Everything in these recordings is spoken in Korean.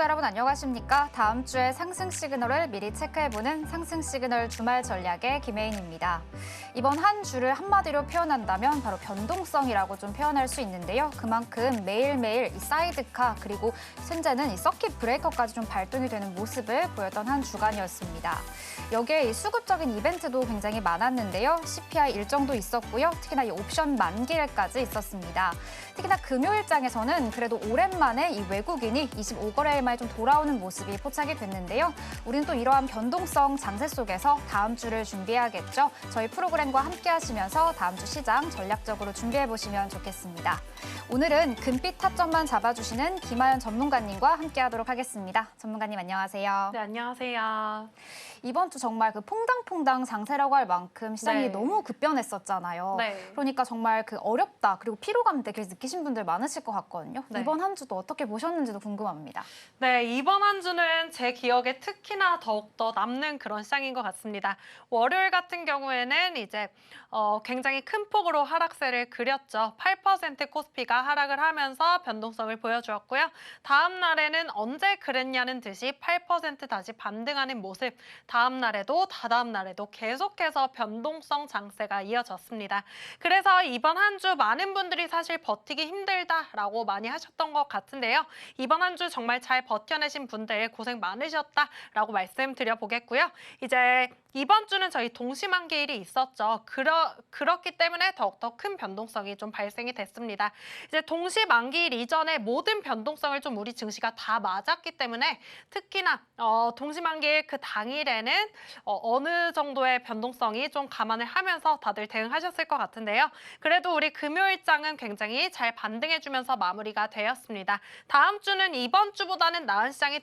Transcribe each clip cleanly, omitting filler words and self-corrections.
시청자 여러분 안녕하십니까? 다음 주에 상승 시그널을 미리 체크해보는 상승 시그널 주말 전략의 김혜인입니다. 이번 한 주를 한마디로 표현한다면 바로 변동성이라고 좀 표현할 수 있는데요. 그만큼 매일매일 이 사이드카 그리고 현재는 이 서킷 브레이커까지 좀 발동이 되는 모습을 보였던 한 주간이었습니다. 여기에 이 수급적인 이벤트도 굉장히 많았는데요. CPI 일정도 있었고요. 특히나 이 옵션 만기일까지 있었습니다. 특히나 금요일장에서는 그래도 오랜만에 이 외국인이 25거래일 만에 좀 돌아오는 모습이 포착이 됐는데요. 우리는 또 이러한 변동성 장세 속에서 다음 주를 준비해야겠죠. 저희 프로그램과 함께 하시면서 다음 주 시장 전략적으로 준비해 보시면 좋겠습니다. 오늘은 금빛 타점만 잡아주시는 김하연 전문가님과 함께 하도록 하겠습니다. 전문가님 안녕하세요. 네, 안녕하세요. 이번 주 정말 그 퐁당퐁당 장세라고 할 만큼 시장이 네. 너무 급변했었잖아요. 네. 그러니까 정말 그 어렵다 그리고 피로감 되게 느끼신 분들 많으실 것 같거든요. 네. 이번 한 주도 어떻게 보셨는지도 궁금합니다. 네, 이번 한 주는 제 기억에 특히나 더욱더 남는 그런 시장인 것 같습니다. 월요일 같은 경우에는 이제 굉장히 큰 폭으로 하락세를 그렸죠. 8% 코스피가 하락을 하면서 변동성을 보여주었고요. 다음 날에는 언제 그랬냐는 듯이 8% 다시 반등하는 모습, 다음 날에도 다다음 날에도 계속해서 변동성 장세가 이어졌습니다. 그래서 이번 한 주 많은 분들이 사실 버티기 힘들다라고 많이 하셨던 것 같은데요. 이번 한 주 정말 잘 버텨내신 분들 고생 많으셨다라고 말씀드려 보겠고요. 이제 이번 주는 저희 동시만기일이 있었죠. 그렇기 때문에 더욱더 큰 변동성이 좀 발생이 됐습니다. 이제 동시만기일 이전에 모든 변동성을 좀 우리 증시가 다 맞았기 때문에 특히나 동시만기일 그 당일에는 어느 정도의 변동성이 좀 감안을 하면서 다들 대응하셨을 것 같은데요. 그래도 우리 금요일장은 굉장히 잘 반등해주면서 마무리가 되었습니다. 다음 주는 이번 주보다는 나은 시장이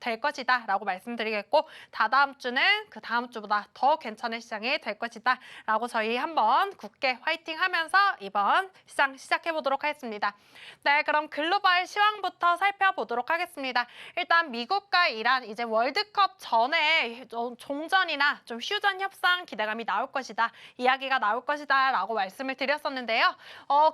될 것이다 라고 말씀드리겠고 다다음 주는 그 다음 주보다 더 괜찮은 시장이 될 것이다 라고 저희 한번 굳게 화이팅 하면서 이번 시장 시작해 보도록 하겠습니다. 네, 그럼 글로벌 시황부터 살펴보도록 하겠습니다. 일단 미국과 이란 이제 월드컵 전에 종전이나 좀 휴전 협상 기대감이 나올 것이다, 이야기가 나올 것이다 라고 말씀을 드렸었는데요.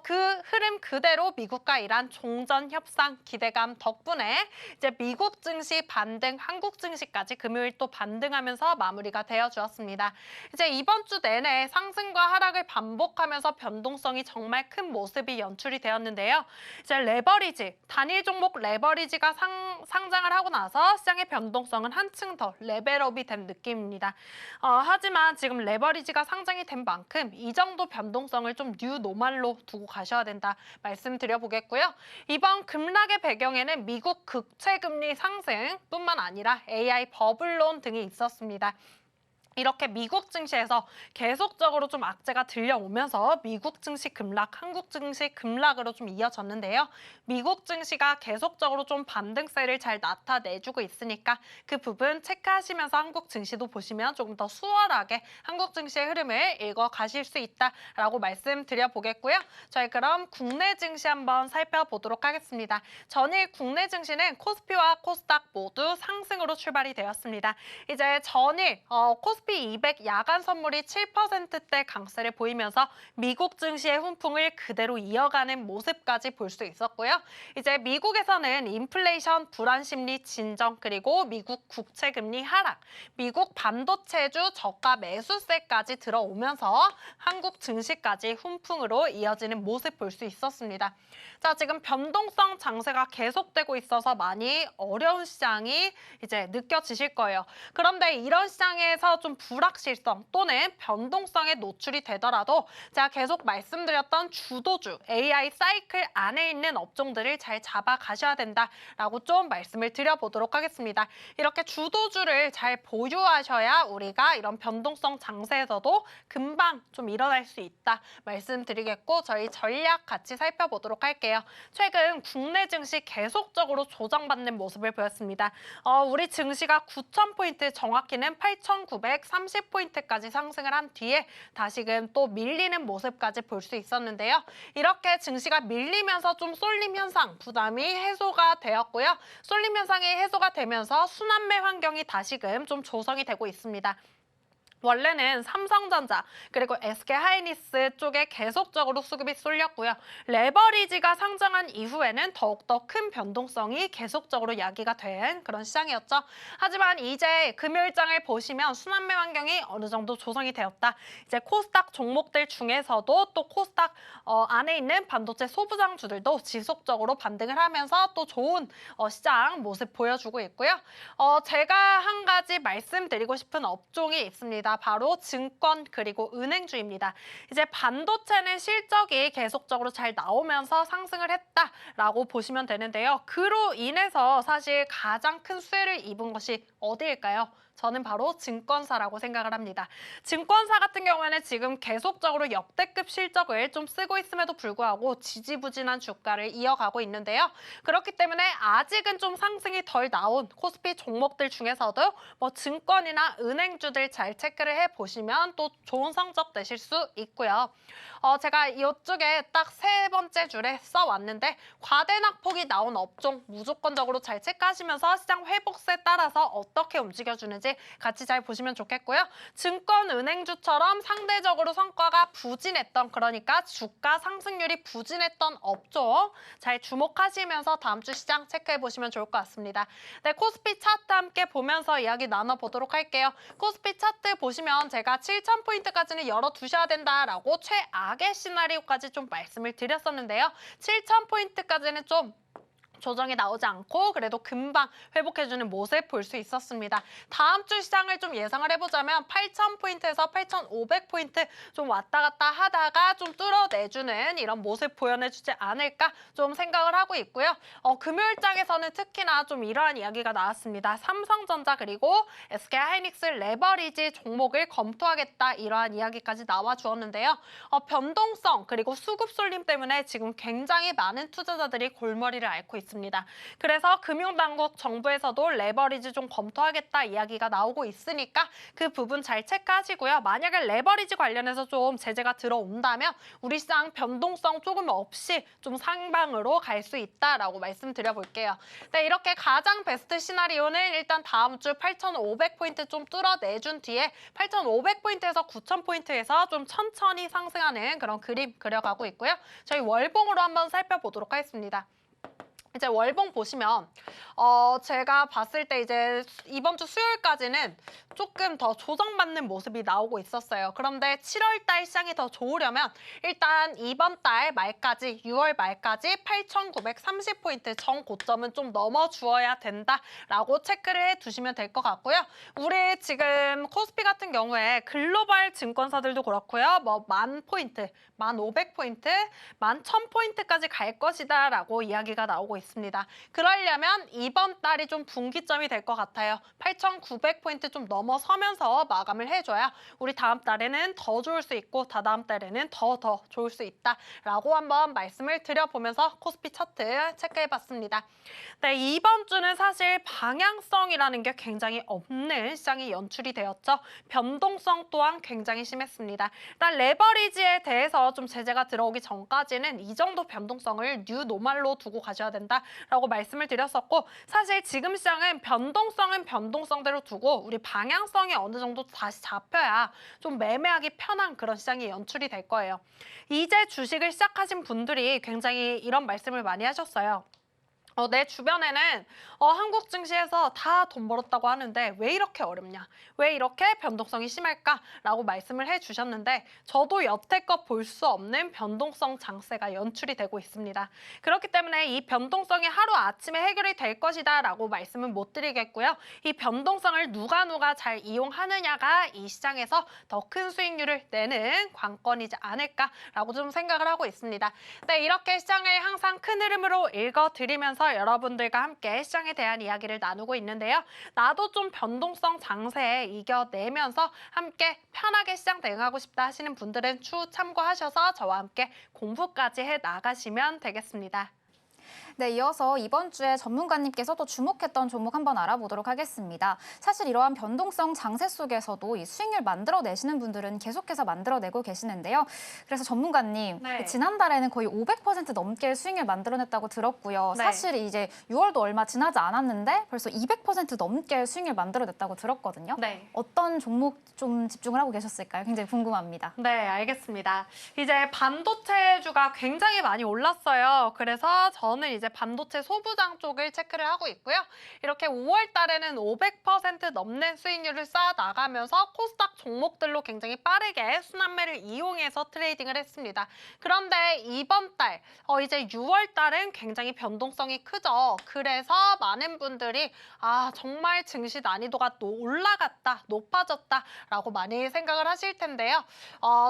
그 흐름 그대로 미국과 이란 종전 협상 기대감 덕분에 이제 미국 증시 반등, 한국 증시까지 금요일 또 반등하면서 마무리가 되어 주었습니다. 이제 이번 주 내내 상승과 하락을 반복하면서 변동성이 정말 큰 모습이 연출이 되었는데요. 이제 레버리지, 단일 종목 레버리지가 상장을 하고 나서 시장의 변동성은 한층 더 레벨업이 된 느낌입니다. 하지만 지금 레버리지가 상장이 된 만큼 이 정도 변동성을 좀 뉴 노멀로 두고 가셔야 된다 말씀드려 보겠고요. 이번 급락의 배경에는 미국 국채금리 상승뿐만 아니라 AI 버블론 등이 있었습니다. 이렇게 미국 증시에서 계속적으로 좀 악재가 들려오면서 미국 증시 급락, 한국 증시 급락으로 좀 이어졌는데요. 미국 증시가 계속적으로 좀 반등세를 잘 나타내주고 있으니까 그 부분 체크하시면서 한국 증시도 보시면 조금 더 수월하게 한국 증시의 흐름을 읽어 가실 수 있다라고 말씀드려 보겠고요. 저희 그럼 국내 증시 한번 살펴보도록 하겠습니다. 전일 국내 증시는 코스피와 코스닥 모두 상승으로 출발이 되었습니다. 이제 전일 코스피 200 야간 선물이 7%대 강세를 보이면서 미국 증시의 훈풍을 그대로 이어가는 모습까지 볼 수 있었고요. 이제 미국에서는 인플레이션 불안 심리 진정, 그리고 미국 국채 금리 하락, 미국 반도체주 저가 매수세까지 들어오면서 한국 증시까지 훈풍으로 이어지는 모습 볼 수 있었습니다. 자, 지금 변동성 장세가 계속되고 있어서 많이 어려운 시장이 이제 느껴지실 거예요. 그런데 이런 시장에서 좀 불확실성 또는 변동성에 노출이 되더라도 제가 계속 말씀드렸던 주도주, AI 사이클 안에 있는 업종들을 잘 잡아가셔야 된다라고 좀 말씀을 드려보도록 하겠습니다. 이렇게 주도주를 잘 보유하셔야 우리가 이런 변동성 장세에서도 금방 좀 일어날 수 있다 말씀드리겠고 저희 전략 같이 살펴보도록 할게요. 최근 국내 증시 계속적으로 조정받는 모습을 보였습니다. 우리 증시가 9,000포인트, 정확히는 8,930포인트까지 상승을 한 뒤에 다시금 또 밀리는 모습까지 볼 수 있었는데요. 이렇게 증시가 밀리면서 좀 쏠림 현상, 부담이 해소가 되었고요. 쏠림 현상이 해소가 되면서 순환매 환경이 다시금 좀 조성이 되고 있습니다. 원래는 삼성전자 그리고 SK하이닉스 쪽에 계속적으로 수급이 쏠렸고요. 레버리지가 상장한 이후에는 더욱더 큰 변동성이 계속적으로 야기가 된 그런 시장이었죠. 하지만 이제 금요일장을 보시면 순환매 환경이 어느 정도 조성이 되었다. 이제 코스닥 종목들 중에서도 또 코스닥 안에 있는 반도체 소부장주들도 지속적으로 반등을 하면서 또 좋은 시장 모습 보여주고 있고요. 제가 한 가지 말씀드리고 싶은 업종이 있습니다. 바로 증권 그리고 은행주입니다. 이제 반도체는 실적이 계속적으로 잘 나오면서 상승을 했다라고 보시면 되는데요. 그로 인해서 사실 가장 큰 수혜를 입은 것이 어디일까요? 저는 바로 증권사라고 생각을 합니다. 증권사 같은 경우에는 지금 계속적으로 역대급 실적을 좀 쓰고 있음에도 불구하고 지지부진한 주가를 이어가고 있는데요. 그렇기 때문에 아직은 좀 상승이 덜 나온 코스피 종목들 중에서도 뭐 증권이나 은행주들 잘 체크를 해보시면 또 좋은 성적 내실 수 있고요. 제가 이쪽에 딱 세 번째 줄에 써왔는데 과대낙폭이 나온 업종 무조건적으로 잘 체크하시면서 시장 회복세에 따라서 어떻게 움직여주는지 같이 잘 보시면 좋겠고요. 증권, 은행주처럼 상대적으로 성과가 부진했던 그러니까 주가 상승률이 부진했던 업종 잘 주목하시면서 다음 주 시장 체크해 보시면 좋을 것 같습니다. 네, 코스피 차트 함께 보면서 이야기 나눠보도록 할게요. 코스피 차트 보시면 제가 7,000포인트까지는 열어두셔야 된다라고 최악의 시나리오까지 좀 말씀을 드렸었는데요. 7,000포인트까지는 좀 조정이 나오지 않고 그래도 금방 회복해주는 모습 볼 수 있었습니다. 다음 주 시장을 좀 예상을 해보자면 8,000포인트에서 8,500포인트 좀 왔다 갔다 하다가 좀 뚫어내주는 이런 모습 보여내주지 않을까 좀 생각을 하고 있고요. 금요일장에서는 특히나 좀 이러한 이야기가 나왔습니다. 삼성전자 그리고 SK하이닉스 레버리지 종목을 검토하겠다 이러한 이야기까지 나와 주었는데요. 변동성 그리고 수급 쏠림 때문에 지금 굉장히 많은 투자자들이 골머리를 앓고 있습니다. 그래서 금융당국 정부에서도 레버리지 좀 검토하겠다 이야기가 나오고 있으니까 그 부분 잘 체크하시고요. 만약에 레버리지 관련해서 좀 제재가 들어온다면 우리 시장 변동성 조금 없이 좀 상방으로 갈 수 있다라고 말씀드려볼게요. 네, 이렇게 가장 베스트 시나리오는 일단 다음 주 8,500포인트 좀 뚫어내준 뒤에 8,500포인트에서 9,000포인트에서 좀 천천히 상승하는 그런 그림 그려가고 있고요. 저희 월봉으로 한번 살펴보도록 하겠습니다. 이제 월봉 보시면 제가 봤을 때 이제 이번 주 수요일까지는 조금 더 조정받는 모습이 나오고 있었어요. 그런데 7월 달 시장이 더 좋으려면 일단 이번 달 말까지 6월 말까지 8,930포인트 전 고점은 좀 넘어주어야 된다라고 체크를 해두시면 될 것 같고요. 우리 지금 코스피 같은 경우에 글로벌 증권사들도 그렇고요. 뭐 10,000포인트, 1,500포인트, 11,000포인트까지 갈 것이다 라고 이야기가 나오고 있습니다. 그러려면 이번 달이 좀 분기점이 될 것 같아요. 8,900포인트 좀 넘어서면서 마감을 해줘야 우리 다음 달에는 더 좋을 수 있고 다다음 달에는 더 좋을 수 있다라고 한번 말씀을 드려보면서 코스피 차트 체크해봤습니다. 네, 이번 주는 사실 방향성이라는 게 굉장히 없는 시장이 연출이 되었죠. 변동성 또한 굉장히 심했습니다. 일단 레버리지에 대해서 좀 제재가 들어오기 전까지는 이 정도 변동성을 뉴 노멀로 두고 가셔야 된다라고 말씀을 드렸었고 사실 지금 시장은 변동성은 변동성대로 두고 우리 방향성이 어느 정도 다시 잡혀야 좀 매매하기 편한 그런 시장이 연출이 될 거예요. 이제 주식을 시작하신 분들이 굉장히 이런 말씀을 많이 하셨어요. 내 주변에는 한국 증시에서 다 돈 벌었다고 하는데 왜 이렇게 어렵냐? 왜 이렇게 변동성이 심할까?라고 말씀을 해주셨는데 저도 여태껏 볼 수 없는 변동성 장세가 연출이 되고 있습니다. 그렇기 때문에 이 변동성이 하루아침에 해결이 될 것이다라고 말씀은 못 드리겠고요. 이 변동성을 누가 잘 이용하느냐가 이 시장에서 더 큰 수익률을 내는 관건이지 않을까라고 좀 생각을 하고 있습니다. 네, 이렇게 시장을 항상 큰 흐름으로 읽어드리면서 여러분들과 함께 시장에 대한 이야기를 나누고 있는데요. 나도 좀 변동성 장세에 이겨내면서 함께 편하게 시장 대응하고 싶다 하시는 분들은 추후 참고하셔서 저와 함께 공부까지 해 나가시면 되겠습니다. 네, 이어서 이번 주에 전문가님께서 또 주목했던 종목 한번 알아보도록 하겠습니다. 사실 이러한 변동성 장세 속에서도 이 수익률 만들어내시는 분들은 계속해서 만들어내고 계시는데요. 그래서 전문가님, 네. 지난달에는 거의 500% 넘게 수익률 만들어냈다고 들었고요. 네. 사실 이제 6월도 얼마 지나지 않았는데 벌써 200% 넘게 수익률 만들어냈다고 들었거든요. 네. 어떤 종목 좀 집중을 하고 계셨을까요? 굉장히 궁금합니다. 네, 알겠습니다. 이제 반도체주가 굉장히 많이 올랐어요. 그래서 저는 이제 반도체 소부장 쪽을 체크를 하고 있고요. 이렇게 5월 달에는 500% 넘는 수익률을 쌓아 나가면서 코스닥 종목들로 굉장히 빠르게 순환매를 이용해서 트레이딩을 했습니다. 그런데 이번 달, 이제 6월 달은 굉장히 변동성이 크죠. 그래서 많은 분들이 정말 증시 난이도가 올라갔다, 높아졌다라고 많이 생각을 하실 텐데요.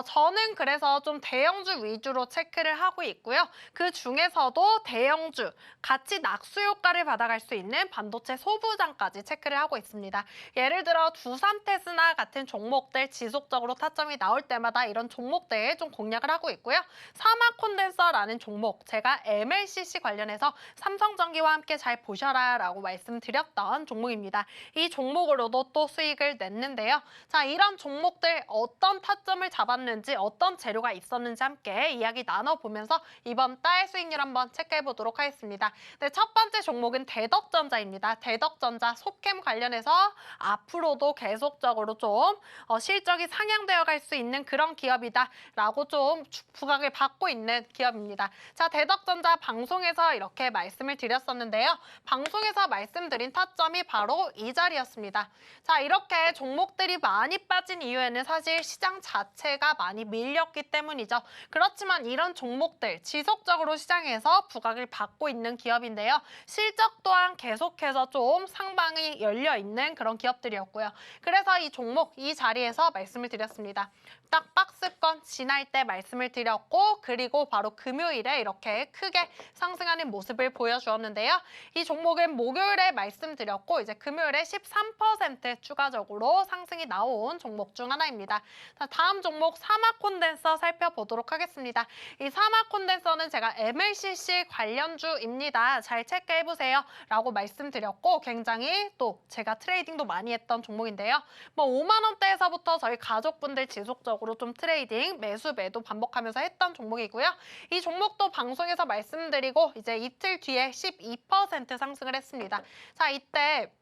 저는 그래서 좀 대형주 위주로 체크를 하고 있고요. 그 중에서도 대형주, 같이 낙수 효과를 받아갈 수 있는 반도체 소부장까지 체크를 하고 있습니다. 예를 들어 두산테스나 같은 종목들 지속적으로 타점이 나올 때마다 이런 종목들 좀 공략을 하고 있고요. 사마콘덴서라는 종목, 제가 MLCC 관련해서 삼성전기와 함께 잘 보셔라라고 말씀드렸던 종목입니다. 이 종목으로도 또 수익을 냈는데요. 자, 이런 종목들 어떤 타점을 잡았는지, 어떤 재료가 있었는지 함께 이야기 나눠보면서 이번 달 수익률 한번 체크해 보도록 하겠습니다. 네, 첫 번째 종목은 대덕전자입니다. 대덕전자 속캠 관련해서 앞으로도 계속적으로 좀 실적이 상향되어 갈 수 있는 그런 기업이다라고 좀 부각을 받고 있는 기업입니다. 자, 대덕전자 방송에서 이렇게 말씀을 드렸었는데요. 방송에서 말씀드린 타점이 바로 이 자리였습니다. 자, 이렇게 종목들이 많이 빠진 이유에는 사실 시장 자체가 많이 밀렸기 때문이죠. 그렇지만 이런 종목들 지속적으로 시장에서 부각을 받고 있는 기업인데요. 실적 또한 계속해서 좀 상방이 열려 있는 그런 기업들이었고요. 그래서 이 종목 이 자리에서 말씀을 드렸습니다. 딱 박스권 지날 때 말씀을 드렸고, 그리고 바로 금요일에 이렇게 크게 상승하는 모습을 보여주었는데요. 이 종목은 목요일에 말씀드렸고 이제 금요일에 13% 추가적으로 상승이 나온 종목 중 하나입니다. 자, 다음 종목 사마콘덴서 살펴보도록 하겠습니다. 이 사마콘덴서는 제가 MLCC 관련주입니다. 잘 체크해보세요 라고 말씀드렸고, 굉장히 또 제가 트레이딩도 많이 했던 종목인데요. 5만 원대에서부터 저희 가족분들 지속적으로 좀 트레이딩, 매수, 매도 반복하면서 했던 종목이고요. 이 종목도 방송에서 말씀드리고 이제 이틀 뒤에 12% 상승을 했습니다. 자, 이때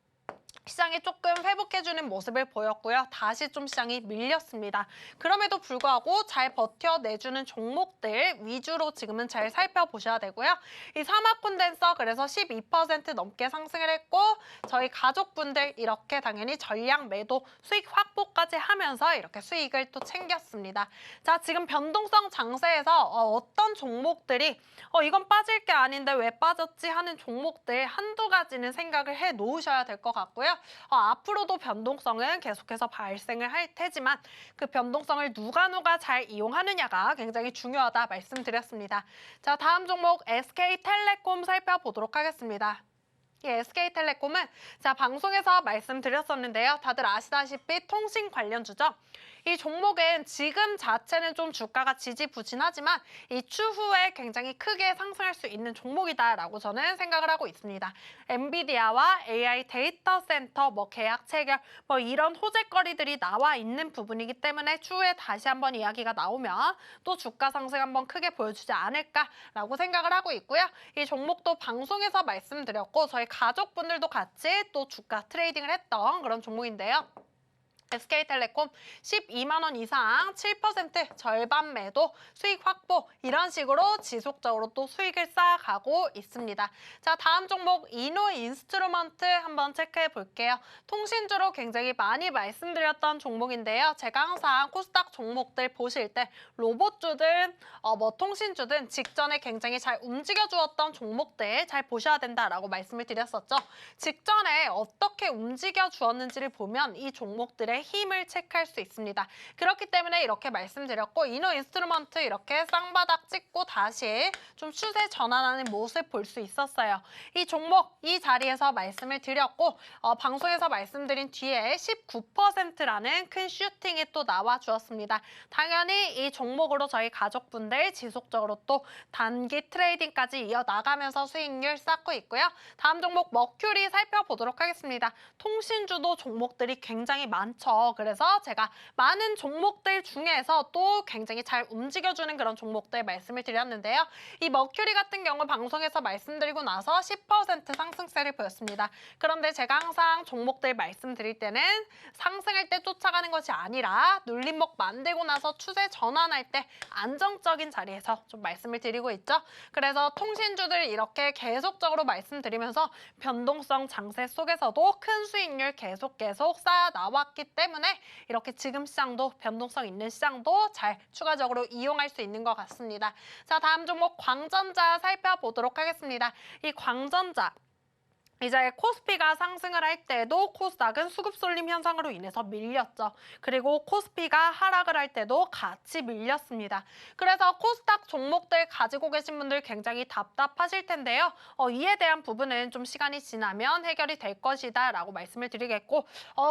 시장이 조금 회복해주는 모습을 보였고요. 다시 좀 시장이 밀렸습니다. 그럼에도 불구하고 잘 버텨내주는 종목들 위주로 지금은 잘 살펴보셔야 되고요. 이 사마콘덴서 그래서 12% 넘게 상승을 했고, 저희 가족분들 이렇게 당연히 전량 매도 수익 확보까지 하면서 이렇게 수익을 또 챙겼습니다. 자, 지금 변동성 장세에서 어떤 종목들이 이건 빠질 게 아닌데 왜 빠졌지 하는 종목들 한두 가지는 생각을 해 놓으셔야 될 것 같고요. 앞으로도 변동성은 계속해서 발생을 할 테지만 그 변동성을 누가 잘 이용하느냐가 굉장히 중요하다 말씀드렸습니다. 자, 다음 종목 SK텔레콤 살펴보도록 하겠습니다. 이 SK텔레콤은 방송에서 말씀드렸었는데요. 다들 아시다시피 통신 관련주죠. 이 종목은 지금 자체는 좀 주가가 지지부진하지만 이 추후에 굉장히 크게 상승할 수 있는 종목이다라고 저는 생각을 하고 있습니다. 엔비디아와 AI 데이터 센터 계약 체결 이런 호재거리들이 나와 있는 부분이기 때문에 추후에 다시 한번 이야기가 나오면 또 주가 상승 한번 크게 보여주지 않을까라고 생각을 하고 있고요. 이 종목도 방송에서 말씀드렸고 저희 가족분들도 같이 또 주가 트레이딩을 했던 그런 종목인데요. SK텔레콤 12만 원 이상 7% 절반 매도 수익 확보 이런 식으로 지속적으로 또 수익을 쌓아가고 있습니다. 자, 다음 종목 이노인스트루먼트 한번 체크해 볼게요. 통신주로 굉장히 많이 말씀드렸던 종목인데요. 제가 항상 코스닥 종목들 보실 때 로봇주든 통신주든 직전에 굉장히 잘 움직여 주었던 종목들 잘 보셔야 된다라고 말씀을 드렸었죠. 직전에 어떻게 움직여 주었는지를 보면 이 종목들의 종목들의 힘을 체크할 수 있습니다. 그렇기 때문에 이렇게 말씀드렸고 이노 인스트루먼트 이렇게 쌍바닥 찍고 다시 좀 추세 전환하는 모습 볼 수 있었어요. 이 종목 이 자리에서 말씀을 드렸고 방송에서 말씀드린 뒤에 19%라는 큰 슈팅이 또 나와 주었습니다. 당연히 이 종목으로 저희 가족분들 지속적으로 또 단기 트레이딩까지 이어나가면서 수익률 쌓고 있고요. 다음 종목 머큐리 살펴보도록 하겠습니다. 통신주도 종목들이 굉장히 많죠. 그래서 제가 많은 종목들 중에서 또 굉장히 잘 움직여주는 그런 종목들 말씀을 드렸는데요. 이 머큐리 같은 경우 방송에서 말씀드리고 나서 10% 상승세를 보였습니다. 그런데 제가 항상 종목들 말씀드릴 때는 상승할 때 쫓아가는 것이 아니라 눌림목 만들고 나서 추세 전환할 때 안정적인 자리에서 좀 말씀을 드리고 있죠. 그래서 통신주들 이렇게 계속적으로 말씀드리면서 변동성 장세 속에서도 큰 수익률 계속 쌓아 나왔기 때문에 이렇게 지금 시장도 변동성 있는 시장도 잘 추가적으로 이용할 수 있는 것 같습니다. 자, 다음 종목 광전자 살펴보도록 하겠습니다. 이 광전자 이제 코스피가 상승을 할 때도 코스닥은 수급 쏠림 현상으로 인해서 밀렸죠. 그리고 코스피가 하락을 할 때도 같이 밀렸습니다. 그래서 코스닥 종목들 가지고 계신 분들 굉장히 답답하실 텐데요. 이에 대한 부분은 좀 시간이 지나면 해결이 될 것이다 라고 말씀을 드리겠고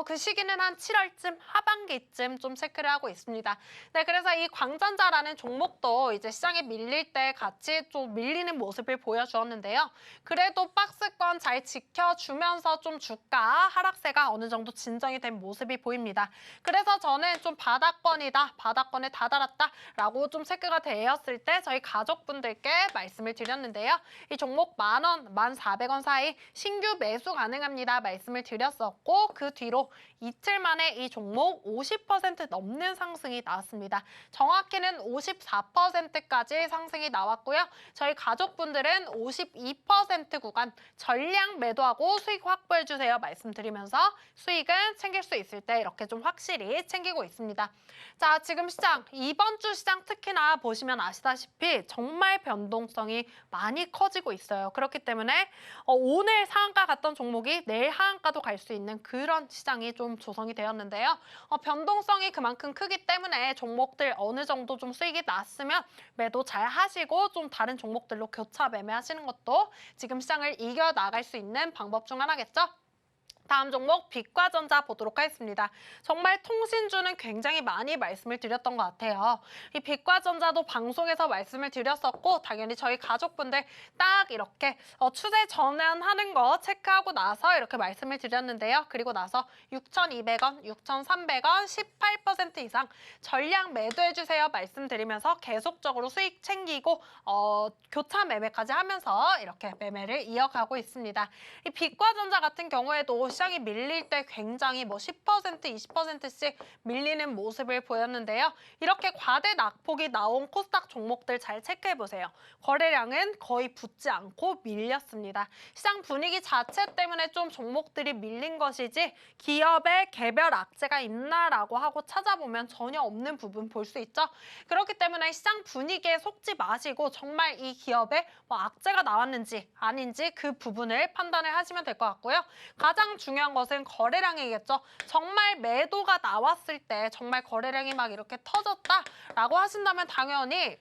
그 시기는 한 7월쯤 하반기쯤 좀 체크를 하고 있습니다. 네, 그래서 이 광전자라는 종목도 이제 시장에 밀릴 때 같이 좀 밀리는 모습을 보여주었는데요. 그래도 박스권 잘 지켜주면서 좀 주가 하락세가 어느 정도 진정이 된 모습이 보입니다. 그래서 저는 좀 바닥권이다, 바닥권에 다다랐다라고 좀 체크가 되었을 때 저희 가족분들께 말씀을 드렸는데요. 이 종목 10,000원, 1,400원 사이 신규 매수 가능합니다 말씀을 드렸었고 그 뒤로 이틀 만에 이 종목 50% 넘는 상승이 나왔습니다. 정확히는 54%까지 상승이 나왔고요. 저희 가족분들은 52% 구간 전량 매도하고 수익 확보해주세요 말씀드리면서 수익은 챙길 수 있을 때 이렇게 좀 확실히 챙기고 있습니다. 자, 지금 시장, 이번 주 시장 특히나 보시면 아시다시피 정말 변동성이 많이 커지고 있어요. 그렇기 때문에 오늘 상한가 갔던 종목이 내일 하한가도 갈 수 있는 그런 시장이 좀 조성이 되었는데요. 변동성이 그만큼 크기 때문에 종목들 어느 정도 좀 수익이 났으면 매도 잘 하시고 좀 다른 종목들로 교차 매매하시는 것도 지금 시장을 이겨나갈 수 있는 방법 중 하나겠죠. 다음 종목 빛과전자 보도록 하겠습니다. 정말 통신주는 굉장히 많이 말씀을 드렸던 것 같아요. 이 빛과전자도 방송에서 말씀을 드렸었고 당연히 저희 가족분들 딱 이렇게 추세 전환하는 거 체크하고 나서 이렇게 말씀을 드렸는데요. 그리고 나서 6,200원, 6,300원 18% 이상 전량 매도해주세요 말씀드리면서 계속적으로 수익 챙기고 교차 매매까지 하면서 이렇게 매매를 이어가고 있습니다. 이 빛과전자 같은 경우에도 시장이 밀릴 때 굉장히 10%, 20%씩 밀리는 모습을 보였는데요. 이렇게 과대 낙폭이 나온 코스닥 종목들 잘 체크해보세요. 거래량은 거의 붙지 않고 밀렸습니다. 시장 분위기 자체 때문에 좀 종목들이 밀린 것이지 기업의 개별 악재가 있나라고 하고 찾아보면 전혀 없는 부분 볼 수 있죠. 그렇기 때문에 시장 분위기에 속지 마시고 정말 이 기업에 악재가 나왔는지 아닌지 그 부분을 판단을 하시면 될 것 같고요. 가장 중요한 것은 거래량이겠죠. 정말 매도가 나왔을 때 정말 거래량이 막 이렇게 터졌다라고 하신다면 당연히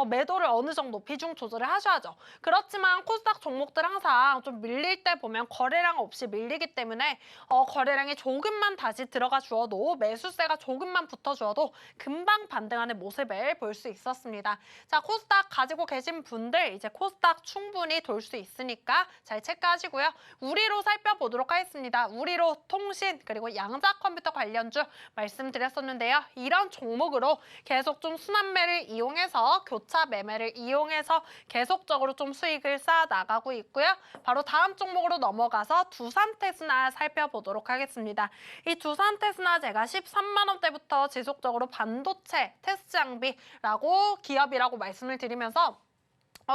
매도를 어느 정도 비중 조절을 하셔야죠. 그렇지만 코스닥 종목들 항상 좀 밀릴 때 보면 거래량 없이 밀리기 때문에 거래량이 조금만 다시 들어가 주어도 매수세가 조금만 붙어 주어도 금방 반등하는 모습을 볼 수 있었습니다. 자, 코스닥 가지고 계신 분들 이제 코스닥 충분히 돌 수 있으니까 잘 체크하시고요. 우리로 살펴보도록 하겠습니다. 우리로 통신 그리고 양자 컴퓨터 관련주 말씀드렸었는데요. 이런 종목으로 계속 좀 순환매를 이용해서 교차 매매를 이용해서 계속적으로 좀 수익을 쌓아 나가고 있고요. 바로 다음 종목으로 넘어가서 두산테스나 살펴보도록 하겠습니다. 이 두산테스나 제가 13만 원대부터 지속적으로 반도체 테스트 장비라고 기업이라고 말씀을 드리면서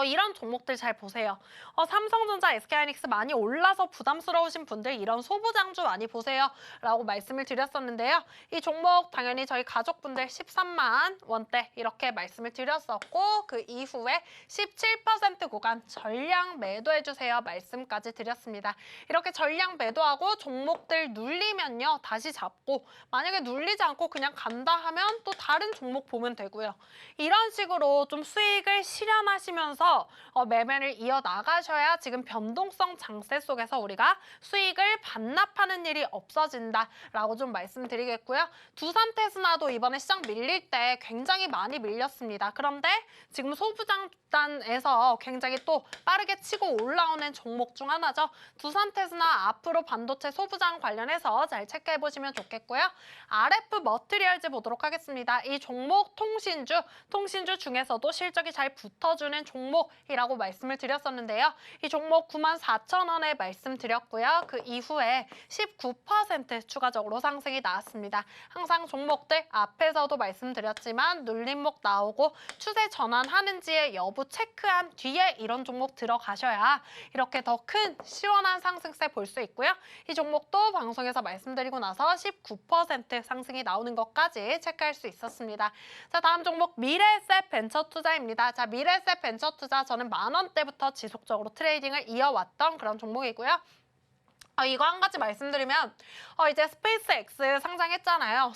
이런 종목들 잘 보세요. 삼성전자, SK하이닉스 많이 올라서 부담스러우신 분들 이런 소부장주 많이 보세요 라고 말씀을 드렸었는데요. 이 종목 당연히 저희 가족분들 13만 원대 이렇게 말씀을 드렸었고 그 이후에 17% 구간 전량 매도해주세요 말씀까지 드렸습니다. 이렇게 전량 매도하고 종목들 눌리면요 다시 잡고 만약에 눌리지 않고 그냥 간다 하면 또 다른 종목 보면 되고요. 이런 식으로 좀 수익을 실현하시면서 매매를 이어나가셔야 지금 변동성 장세 속에서 우리가 수익을 반납하는 일이 없어진다라고 좀 말씀드리겠고요. 두산테스나도 이번에 시장 밀릴 때 굉장히 많이 밀렸습니다. 그런데 지금 소부장단에서 굉장히 또 빠르게 치고 올라오는 종목 중 하나죠. 두산테스나 앞으로 반도체 소부장 관련해서 잘 체크해 보시면 좋겠고요. RF 머티리얼즈 보도록 하겠습니다. 이 종목 통신주 중에서도 실적이 잘 붙어주는 종목이라고 말씀을 드렸었는데요. 이 종목 94,000원에 말씀드렸고요. 그 이후에 19% 추가적으로 상승이 나왔습니다. 항상 종목들 앞에서도 말씀드렸지만 눌림목 나오고 추세 전환하는지의 여부 체크한 뒤에 이런 종목 들어가셔야 이렇게 더 큰 시원한 상승세 볼 수 있고요. 이 종목도 방송에서 말씀드리고 나서 19% 상승이 나오는 것까지 체크할 수 있었습니다. 자, 다음 종목 미래에셋 벤처투자입니다. 자, 미래에셋 벤처투자 저는 10,000원대부터 지속적으로 트레이딩을 이어왔던 그런 종목이고요. 이거 한 가지 말씀드리면 이제 스페이스X 상장했잖아요.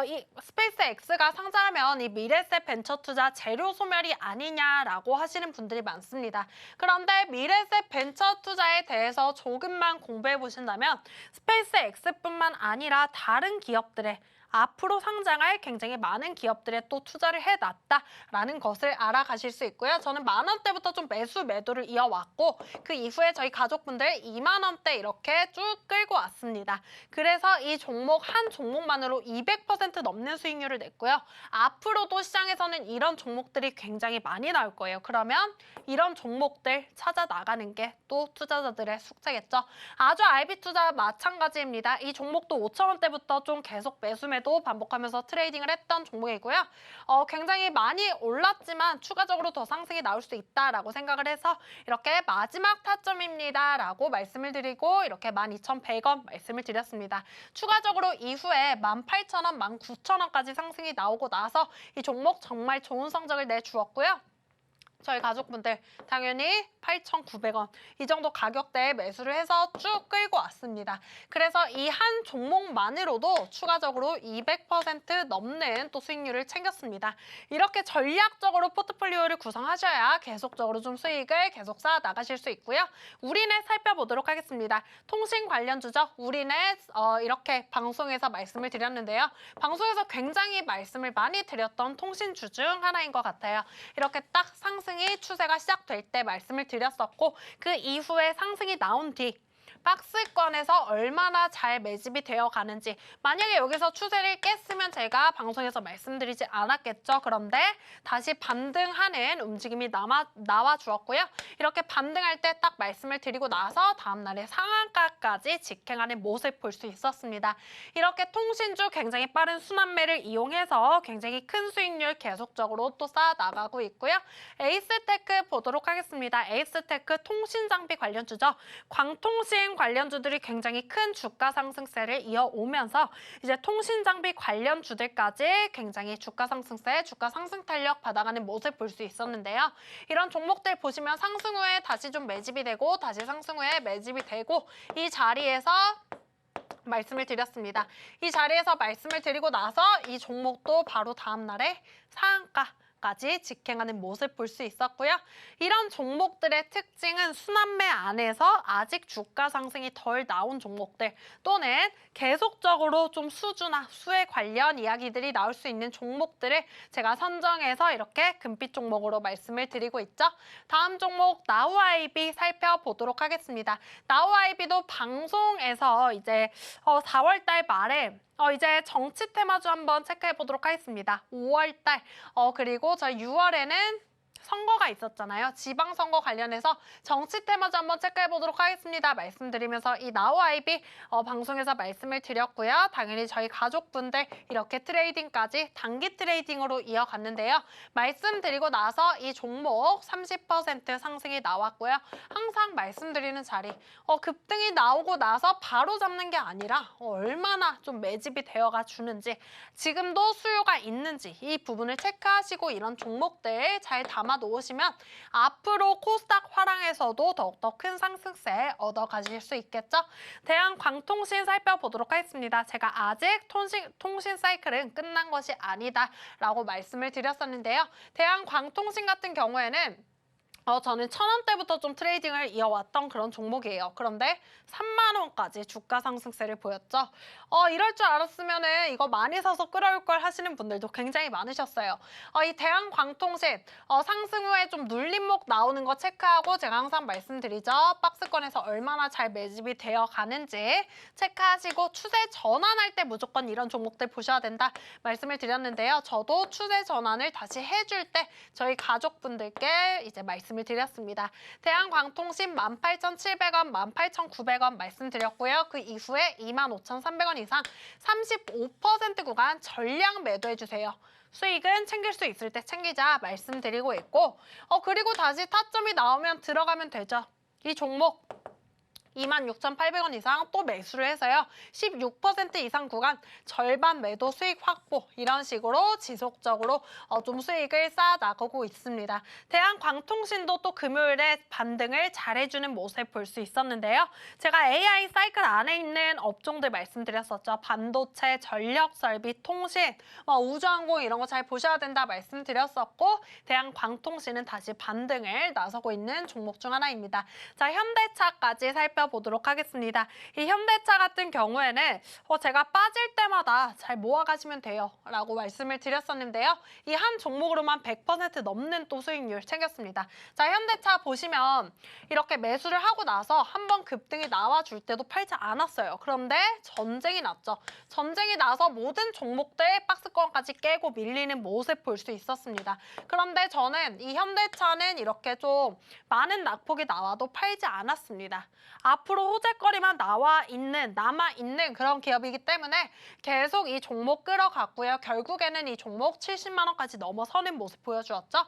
이 스페이스X가 상장하면 이 미래에셋 벤처투자 재료 소멸이 아니냐라고 하시는 분들이 많습니다. 그런데 미래에셋 벤처투자에 대해서 조금만 공부해 보신다면 스페이스X뿐만 아니라 다른 기업들의 앞으로 상장할 굉장히 많은 기업들에 또 투자를 해놨다라는 것을 알아가실 수 있고요. 저는 10,000원대부터 좀 매도를 이어왔고 그 이후에 저희 가족분들 20,000원대 이렇게 쭉 끌고 왔습니다. 그래서 이 종목 한 종목만으로 200% 넘는 수익률을 냈고요. 앞으로도 시장에서는 이런 종목들이 굉장히 많이 나올 거예요. 그러면 이런 종목들 찾아 나가는 게 또 투자자들의 숙제겠죠. 아주 IB투자 마찬가지입니다. 이 종목도 5,000원대부터 좀 계속 매도 반복하면서 트레이딩을 했던 종목이고요. 굉장히 많이 올랐지만 추가적으로 더 상승이 나올 수 있다라고 생각을 해서 이렇게 마지막 타점입니다 라고 말씀을 드리고 이렇게 12,100원 말씀을 드렸습니다. 추가적으로 이후에 18,000원, 19,000원까지 상승이 나오고 나서 이 종목 정말 좋은 성적을 내주었고요. 저희 가족분들 당연히 8,900원 이 정도 가격대에 매수를 해서 쭉 끌고 왔습니다. 그래서 이 한 종목만으로도 추가적으로 200% 넘는 또 수익률을 챙겼습니다. 이렇게 전략적으로 포트폴리오를 구성하셔야 계속적으로 좀 수익을 계속 쌓아 나가실 수 있고요. 우리넷 살펴보도록 하겠습니다. 통신 관련주죠. 우리넷 이렇게 방송에서 말씀을 드렸는데요. 방송에서 굉장히 말씀을 많이 드렸던 통신주 중 하나인 것 같아요. 이렇게 딱 상승이 추세가 시작될 때 말씀을 드렸었고 그 이후에 상승이 나온 뒤 박스권에서 얼마나 잘 매집이 되어 가는지 만약에 여기서 추세를 깼으면 제가 방송에서 말씀드리지 않았겠죠. 그런데 다시 반등하는 움직임이 나와 주었고요. 이렇게 반등할 때 딱 말씀을 드리고 나서 다음날에 상한가까지 직행하는 모습 볼 수 있었습니다. 이렇게 통신주 굉장히 빠른 순환매를 이용해서 굉장히 큰 수익률 계속적으로 또 쌓아 나가고 있고요. 에이스테크 보도록 하겠습니다. 에이스테크 통신장비 관련주죠. 광통신 관련주들이 굉장히 큰 주가 상승세를 이어오면서 이제 통신장비 관련주들까지 굉장히 주가 상승세, 주가 상승 탄력 받아가는 모습 볼 수 있었는데요. 이런 종목들 보시면 상승 후에 다시 좀 매집이 되고 다시 상승 후에 매집이 되고 이 자리에서 말씀을 드렸습니다. 이 자리에서 말씀을 드리고 나서 이 종목도 바로 다음 날에 상한가까지 직행하는 모습 볼 수 있었고요. 이런 종목들의 특징은 순환매 안에서 아직 주가 상승이 덜 나온 종목들 또는 계속적으로 좀 수주나 수혜 관련 이야기들이 나올 수 있는 종목들을 제가 선정해서 이렇게 금빛 종목으로 말씀을 드리고 있죠. 다음 종목 나우아이비 살펴보도록 하겠습니다. 나우아이비도 방송에서 이제 4월 달 말에 이제 정치 테마주 한번 체크해 보도록 하겠습니다. 5월 달 그리고 저희 6월에는 선거가 있었잖아요. 지방선거 관련해서 정치 테마주 한번 체크해 보도록 하겠습니다. 말씀드리면서 이 나우 아이비 방송에서 말씀을 드렸고요. 당연히 저희 가족분들 이렇게 트레이딩까지 단기 트레이딩으로 이어갔는데요. 말씀드리고 나서 이 종목 30% 상승이 나왔고요. 항상 말씀드리는 자리, 급등이 나오고 나서 바로 잡는 게 아니라 얼마나 좀 매집이 되어가 주는지, 지금도 수요가 있는지 이 부분을 체크하시고 이런 종목들 잘 담아 놓으시면 앞으로 코스닥 화랑에서도 더욱더 큰 상승세 얻어가실 수 있겠죠. 대한광통신 살펴보도록 하겠습니다. 제가 아직 통신 사이클은 끝난 것이 아니다라고 말씀을 드렸었는데요. 대한광통신 같은 경우에는 저는 1,000원대부터 좀 트레이딩을 이어왔던 그런 종목이에요. 그런데 3만 원까지 주가 상승세를 보였죠. 이럴 줄 알았으면은 이거 많이 사서 끌어올 걸 하시는 분들도 굉장히 많으셨어요. 이 대한광통신 상승 후에 좀 눌림목 나오는 거 체크하고 제가 항상 말씀드리죠. 박스권에서 얼마나 잘 매집이 되어 가는지 체크하시고 추세 전환할 때 무조건 이런 종목들 보셔야 된다 말씀을 드렸는데요. 저도 추세 전환을 다시 해줄 때 저희 가족분들께 이제 말씀을 드렸습니다. 대한광통신 18,700원, 18,900원 말씀드렸고요. 그 이후에 25,300원 이상 35% 구간 전량 매도해주세요. 수익은 챙길 수 있을 때 챙기자 말씀드리고 있고 그리고 다시 타점이 나오면 들어가면 되죠. 이 종목 26,800원 이상 또 매수를 해서요. 16% 이상 구간 절반 매도 수익 확보 이런 식으로 지속적으로 좀 수익을 쌓아나가고 있습니다. 대한광통신도 또 금요일에 반등을 잘해주는 모습 볼 수 있었는데요. 제가 AI 사이클 안에 있는 업종들 말씀드렸었죠. 반도체, 전력설비, 통신, 우주항공 이런 거 잘 보셔야 된다 말씀드렸었고 대한광통신은 다시 반등을 나서고 있는 종목 중 하나입니다. 자, 현대차까지 살펴보도록 하겠습니다. 이 현대차 같은 경우에는 제가 빠질 때마다 잘 모아가시면 돼요 라고 말씀을 드렸었는데요. 이 한 종목으로만 100% 넘는 또 수익률 챙겼습니다. 자, 현대차 보시면 이렇게 매수를 하고 나서 한번 급등이 나와줄 때도 팔지 않았어요. 그런데 전쟁이 났죠. 전쟁이 나서 모든 종목들 박스권까지 깨고 밀리는 모습 볼 수 있었습니다. 그런데 저는 이 현대차는 이렇게 좀 많은 낙폭이 나와도 팔지 않았습니다. 앞으로 호재거리만 남아있는 그런 기업이기 때문에 계속 이 종목 끌어갔고요. 결국에는 이 종목 70만 원까지 넘어서는 모습 보여주었죠.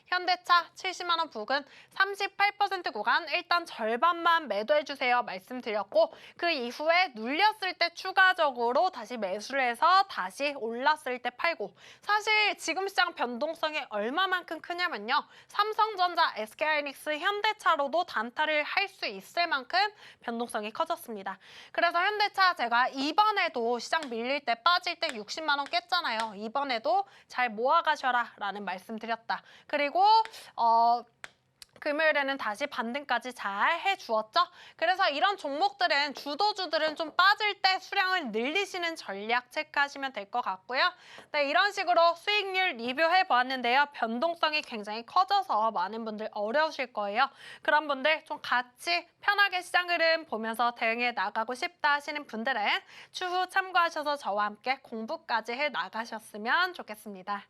현대차 70만 원 부근 38% 구간 일단 절반만 매도해주세요 말씀드렸고 그 이후에 눌렸을 때 추가적으로 다시 매수를 해서 다시 올랐을 때 팔고 사실 지금 시장 변동성이 얼마만큼 크냐면요. 삼성전자, SK하이닉스, 현대차로도 단타를 할 수 있을 만큼 변동성이 커졌습니다. 그래서 현대차 제가 이번에도 시장 밀릴 때 빠질 때 60만 원 깼잖아요. 이번에도 잘 모아가셔라 라는 말씀 드렸다. 그리고 금요일에는 다시 반등까지 잘 해주었죠. 그래서 이런 종목들은 주도주들은 좀 빠질 때 수량을 늘리시는 전략 체크하시면 될 것 같고요. 네, 이런 식으로 수익률 리뷰해 보았는데요. 변동성이 굉장히 커져서 많은 분들 어려우실 거예요. 그런 분들 좀 같이 편하게 시장 흐름 보면서 대응해 나가고 싶다 하시는 분들은 추후 참고하셔서 저와 함께 공부까지 해 나가셨으면 좋겠습니다.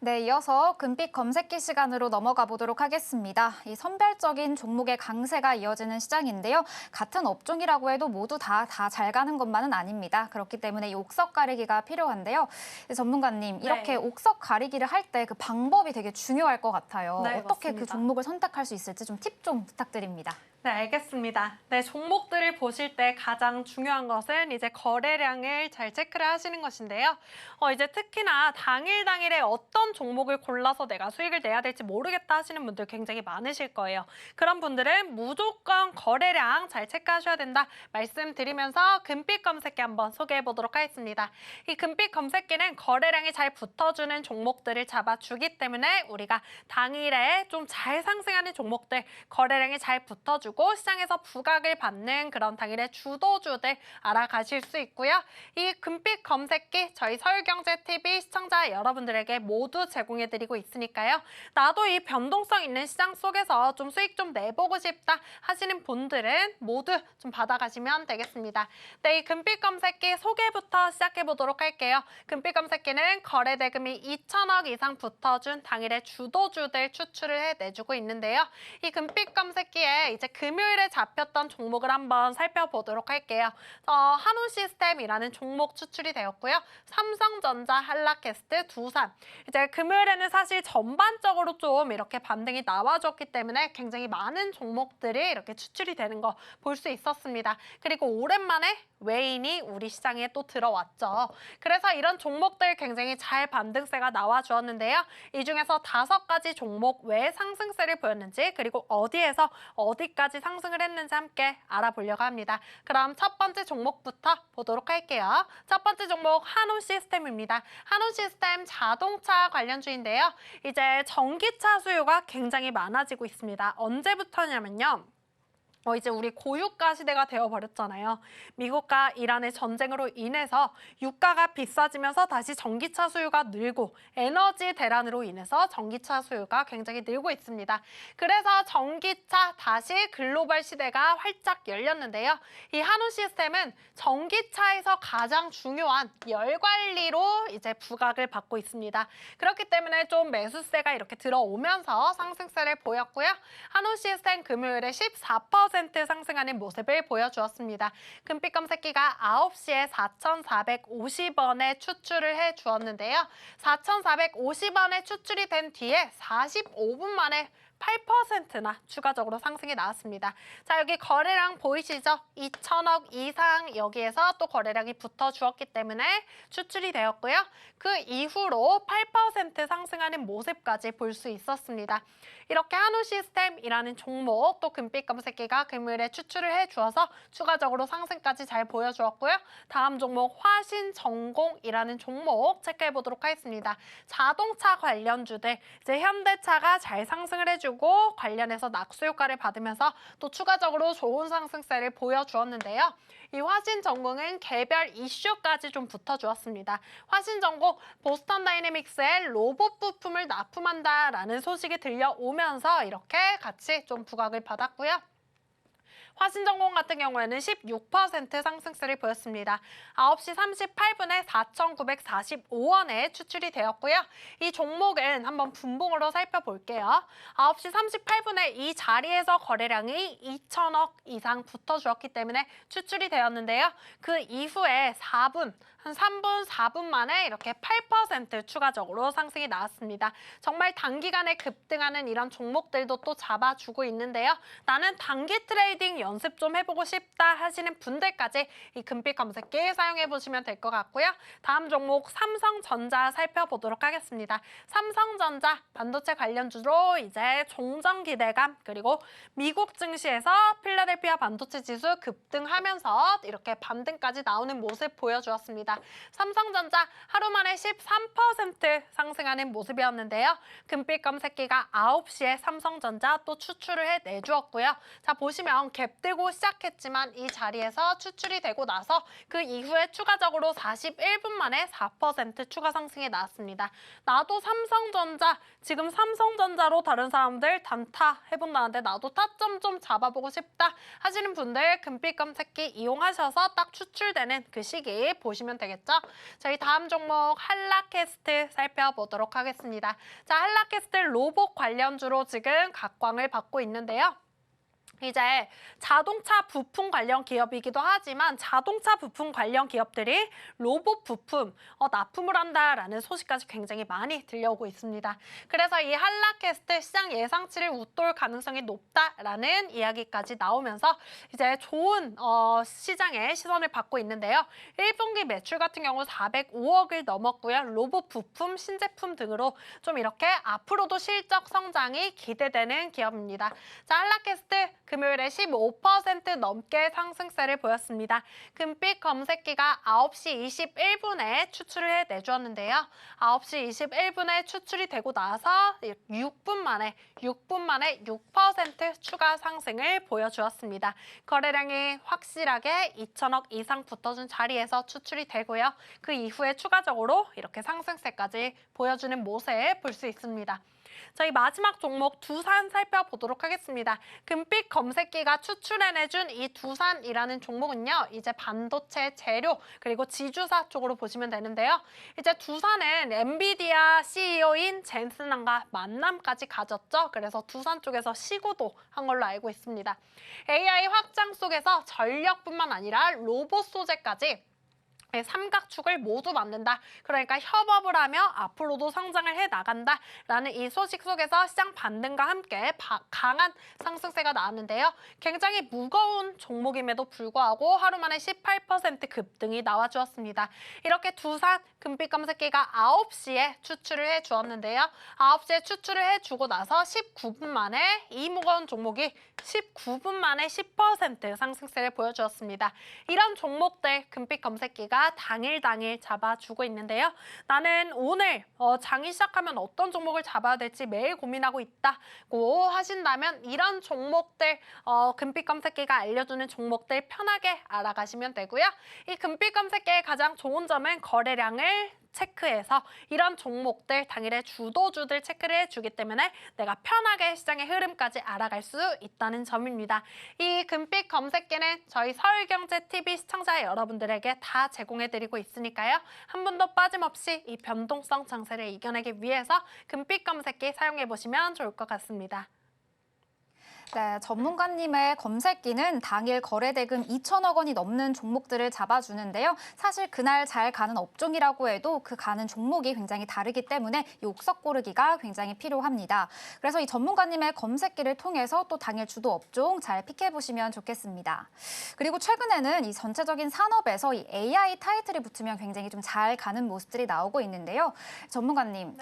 네, 이어서 금빛 검색기 시간으로 넘어가 보도록 하겠습니다. 이 선별적인 종목의 강세가 이어지는 시장인데요. 같은 업종이라고 해도 모두 다 잘 가는 것만은 아닙니다. 그렇기 때문에 이 옥석 가리기가 필요한데요. 전문가님, 이렇게 네. 옥석 가리기를 할 때 그 방법이 되게 중요할 것 같아요. 네, 어떻게 그 맞습니다. 종목을 선택할 수 있을지 좀 팁 좀 부탁드립니다. 네, 알겠습니다. 네, 종목들을 보실 때 가장 중요한 것은 이제 거래량을 잘 체크를 하시는 것인데요. 이제 특히나 당일에 어떤 종목을 골라서 내가 수익을 내야 될지 모르겠다 하시는 분들 굉장히 많으실 거예요. 그런 분들은 무조건 거래량 잘 체크하셔야 된다 말씀드리면서 금빛 검색기 한번 소개해 보도록 하겠습니다. 이 금빛 검색기는 거래량이 잘 붙어주는 종목들을 잡아주기 때문에 우리가 당일에 좀 잘 상승하는 종목들 거래량이 잘 붙어주고 알려주고 시장에서 부각을 받는 그런 당일의 주도주들 알아가실 수 있고요. 이 금빛 검색기 저희 서울경제TV 시청자 여러분들에게 모두 제공해드리고 있으니까요. 나도 이 변동성 있는 시장 속에서 좀 수익 좀 내보고 싶다 하시는 분들은 모두 좀 받아가시면 되겠습니다. 네, 이 금빛 검색기 소개부터 시작해보도록 할게요. 금빛 검색기는 거래 대금이 2천억 이상 붙어준 당일의 주도주들 추출을 해내주고 있는데요. 이 금빛 검색기에 이제 금요일에 잡혔던 종목을 한번 살펴보도록 할게요. 한우시스템이라는 종목 추출이 되었고요. 삼성전자, 한라캐스트, 두산. 이제 금요일에는 사실 전반적으로 좀 이렇게 반등이 나와줬기 때문에 굉장히 많은 종목들이 이렇게 추출이 되는 거 볼 수 있었습니다. 그리고 오랜만에 외인이 우리 시장에 또 들어왔죠. 그래서 이런 종목들 굉장히 잘 반등세가 나와주었는데요. 이 중에서 5가지 종목 왜 상승세를 보였는지 그리고 어디에서 어디까지 상승을 했는지 함께 알아보려고 합니다. 그럼 첫 번째 종목부터 보도록 할게요. 첫 번째 종목 한우시스템입니다. 한우시스템 자동차 관련주인데요. 이제 전기차 수요가 굉장히 많아지고 있습니다. 언제부터냐면요. 이제 우리 고유가 시대가 되어버렸잖아요. 미국과 이란의 전쟁으로 인해서 유가가 비싸지면서 다시 전기차 수요가 늘고 에너지 대란으로 인해서 전기차 수요가 굉장히 늘고 있습니다. 그래서 전기차 다시 글로벌 시대가 활짝 열렸는데요. 이 한우시스템은 전기차에서 가장 중요한 열 관리로 이제 부각을 받고 있습니다. 그렇기 때문에 좀 매수세가 이렇게 들어오면서 상승세를 보였고요. 한우시스템 금요일에 14% 상승하는 모습을 보여주었습니다. 금빛 검색기가 9시에 4,450원에 추출을 해주었는데요. 4,450원에 추출이 된 뒤에 45분 만에 8%나 추가적으로 상승이 나왔습니다. 자, 여기 거래량 보이시죠? 2천억 이상 여기에서 또 거래량이 붙어 주었기 때문에 추출이 되었고요. 그 이후로 8% 상승하는 모습까지 볼 수 있었습니다. 이렇게 한우시스템이라는 종목 또 금빛 검색기가 금요일에 추출을 해주어서 추가적으로 상승까지 잘 보여주었고요. 다음 종목 화신전공이라는 종목 체크해보도록 하겠습니다. 자동차 관련주들 이제 현대차가 잘 상승을 해주고 관련해서 낙수 효과를 받으면서 또 추가적으로 좋은 상승세를 보여주었는데요. 이 화신전공은 개별 이슈까지 좀 붙어주었습니다. 화신전공 보스턴 다이내믹스의 로봇 부품을 납품한다라는 소식이 들려오면서 이렇게 같이 좀 부각을 받았고요. 화신전공 같은 경우에는 16% 상승세를 보였습니다. 9시 38분에 4,945원에 추출이 되었고요. 이 종목은 한번 분봉으로 살펴볼게요. 9시 38분에 이 자리에서 거래량이 2천억 이상 붙어주었기 때문에 추출이 되었는데요. 그 이후에 한 3분, 4분 만에 이렇게 8% 추가적으로 상승이 나왔습니다. 정말 단기간에 급등하는 이런 종목들도 또 잡아주고 있는데요. 나는 단기 트레이딩 연습 좀 해보고 싶다 하시는 분들까지 이 금빛 검색기 사용해보시면 될 것 같고요. 다음 종목 삼성전자 살펴보도록 하겠습니다. 삼성전자 반도체 관련주로 이제 종전 기대감 그리고 미국 증시에서 필라델피아 반도체 지수 급등하면서 이렇게 반등까지 나오는 모습 보여주었습니다. 삼성전자 하루 만에 13% 상승하는 모습이었는데요. 금빛 검색기가 9시에 삼성전자 또 추출을 해내주었고요. 자, 보시면 갭 들고 시작했지만 이 자리에서 추출이 되고 나서 그 이후에 추가적으로 41분 만에 4% 추가 상승이 나왔습니다. 나도 삼성전자, 지금 삼성전자로 다른 사람들 단타 해본다는데 나도 타점 좀 잡아보고 싶다 하시는 분들 금빛 검색기 이용하셔서 딱 추출되는 그 시기 보시면 되겠죠? 저희 다음 종목 한라캐스트 살펴보도록 하겠습니다. 자, 한라캐스트 로봇 관련주로 지금 각광을 받고 있는데요. 이제 자동차 부품 관련 기업이기도 하지만 자동차 부품 관련 기업들이 로봇 부품 납품을 한다라는 소식까지 굉장히 많이 들려오고 있습니다. 그래서 이 한라캐스트 시장 예상치를 웃돌 가능성이 높다라는 이야기까지 나오면서 이제 좋은 시장의 시선을 받고 있는데요. 1분기 매출 같은 경우 405억을 넘었고요. 로봇 부품, 신제품 등으로 좀 이렇게 앞으로도 실적 성장이 기대되는 기업입니다. 자, 한라캐스트 금요일에 15% 넘게 상승세를 보였습니다. 금빛 검색기가 9시 21분에 추출을 해내주었는데요. 9시 21분에 추출이 되고 나서 6분 만에 6% 추가 상승을 보여주었습니다. 거래량이 확실하게 2천억 이상 붙어준 자리에서 추출이 되고요. 그 이후에 추가적으로 이렇게 상승세까지 보여주는 모습 볼 수 있습니다. 저희 마지막 종목 두산 살펴보도록 하겠습니다. 금빛 검색기가 추출해내준 이 두산이라는 종목은요. 이제 반도체 재료 그리고 지주사 쪽으로 보시면 되는데요. 이제 두산은 엔비디아 CEO인 젠슨왕과 만남까지 가졌죠. 그래서 두산 쪽에서 시구도 한 걸로 알고 있습니다. AI 확장 속에서 전력뿐만 아니라 로봇 소재까지 삼각축을 모두 만든다. 그러니까 협업을 하며 앞으로도 성장을 해나간다라는 이 소식 속에서 시장 반등과 함께 강한 상승세가 나왔는데요. 굉장히 무거운 종목임에도 불구하고 하루 만에 18% 급등이 나와주었습니다. 이렇게 두산 금빛 검색기가 9시에 추출을 해주었는데요. 9시에 추출을 해주고 나서 19분 만에 이 무거운 종목이 19분 만에 10% 상승세를 보여주었습니다. 이런 종목들 금빛 검색기가 당일 잡아주고 있는데요. 나는 오늘 장이 시작하면 어떤 종목을 잡아야 될지 매일 고민하고 있다고 하신다면 이런 종목들 금빛 검색기가 알려주는 종목들 편하게 알아가시면 되고요. 이 금빛 검색기의 가장 좋은 점은 거래량을 체크해서 이런 종목들 당일에 주도주들 체크를 해주기 때문에 내가 편하게 시장의 흐름까지 알아갈 수 있다는 점입니다. 이 금빛 검색기는 저희 서울경제TV 시청자 여러분들에게 다 제공해드리고 있으니까요. 한 분도 빠짐없이 이 변동성 장세를 이겨내기 위해서 금빛 검색기 사용해보시면 좋을 것 같습니다. 네, 전문가님의 검색기는 당일 거래대금 2천억 원이 넘는 종목들을 잡아주는데요. 사실 그날 잘 가는 업종이라고 해도 그 가는 종목이 굉장히 다르기 때문에 옥석 고르기가 굉장히 필요합니다. 그래서 이 전문가님의 검색기를 통해서 또 당일 주도 업종 잘 픽해보시면 좋겠습니다. 그리고 최근에는 이 전체적인 산업에서 이 AI 타이틀이 붙으면 굉장히 좀 잘 가는 모습들이 나오고 있는데요. 전문가님,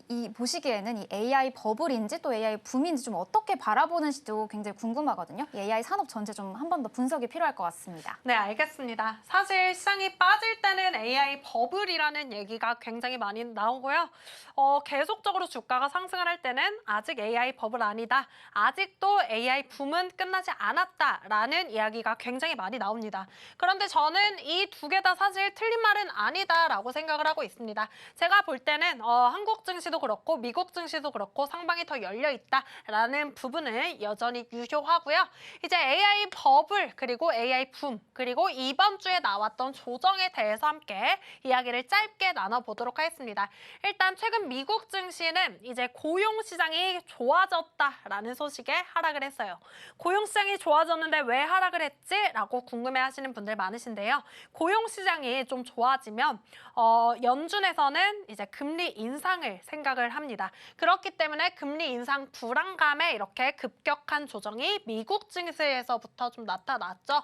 이 보시기에는 이 AI 버블인지 또 AI 붐인지 좀 어떻게 바라보는지도 굉장히 궁금하거든요. AI 산업 전체 좀 한 번 더 분석이 필요할 것 같습니다. 네, 알겠습니다. 사실 시장이 빠질 때는 AI 버블이라는 얘기가 굉장히 많이 나오고요. 계속적으로 주가가 상승을 할 때는 아직 AI 버블 아니다. 아직도 AI 붐은 끝나지 않았다라는 이야기가 굉장히 많이 나옵니다. 그런데 저는 이 두 개 다 사실 틀린 말은 아니다라고 생각을 하고 있습니다. 제가 볼 때는 한국 증시도 그렇고 미국 증시도 그렇고 상방이 더 열려 있다라는 부분을 여전히 유효하고요. 이제 AI 버블 그리고 AI 붐 그리고 이번 주에 나왔던 조정에 대해서 함께 이야기를 짧게 나눠보도록 하겠습니다. 일단 최근 미국 증시는 이제 고용 시장이 좋아졌다라는 소식에 하락을 했어요. 고용 시장이 좋아졌는데 왜 하락을 했지? 라고 궁금해하시는 분들 많으신데요. 고용 시장이 좀 좋아지면 연준에서는 이제 금리 인상을 생각을 합니다. 그렇기 때문에 금리 인상 불안감에 이렇게 급격한 조정이 미국 증시에서부터 좀 나타났죠.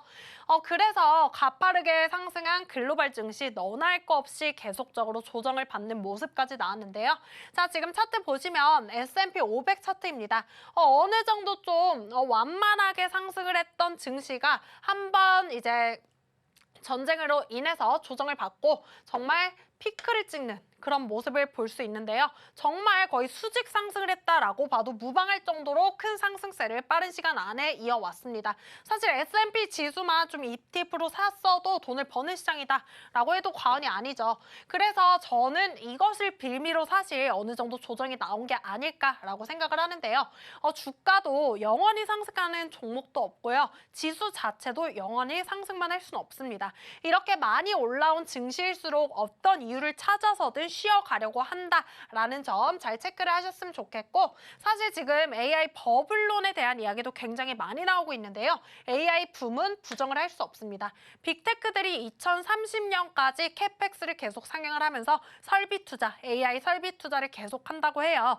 그래서 가파르게 상승한 글로벌 증시 너나 할 거 없이 계속적으로 조정을 받는 모습까지 나왔는데요. 자, 지금 차트 보시면 S&P 500 차트입니다. 어느 정도 좀 완만하게 상승을 했던 증시가 한번 이제 전쟁으로 인해서 조정을 받고 정말 피크를 찍는 그런 모습을 볼 수 있는데요. 정말 거의 수직 상승을 했다라고 봐도 무방할 정도로 큰 상승세를 빠른 시간 안에 이어왔습니다. 사실 S&P 지수만 좀 ETF로 샀어도 돈을 버는 시장이다라고 해도 과언이 아니죠. 그래서 저는 이것을 빌미로 사실 어느 정도 조정이 나온 게 아닐까라고 생각을 하는데요. 주가도 영원히 상승하는 종목도 없고요. 지수 자체도 영원히 상승만 할 수는 없습니다. 이렇게 많이 올라온 증시일수록 어떤 이유를 찾아서든 쉬어가려고 한다라는 점 잘 체크를 하셨으면 좋겠고, 사실 지금 AI 버블론에 대한 이야기도 굉장히 많이 나오고 있는데요. AI 붐은 부정을 할 수 없습니다. 빅테크들이 2030년까지 캐펙스를 계속 상향을 하면서 설비 투자, AI 설비 투자를 계속한다고 해요.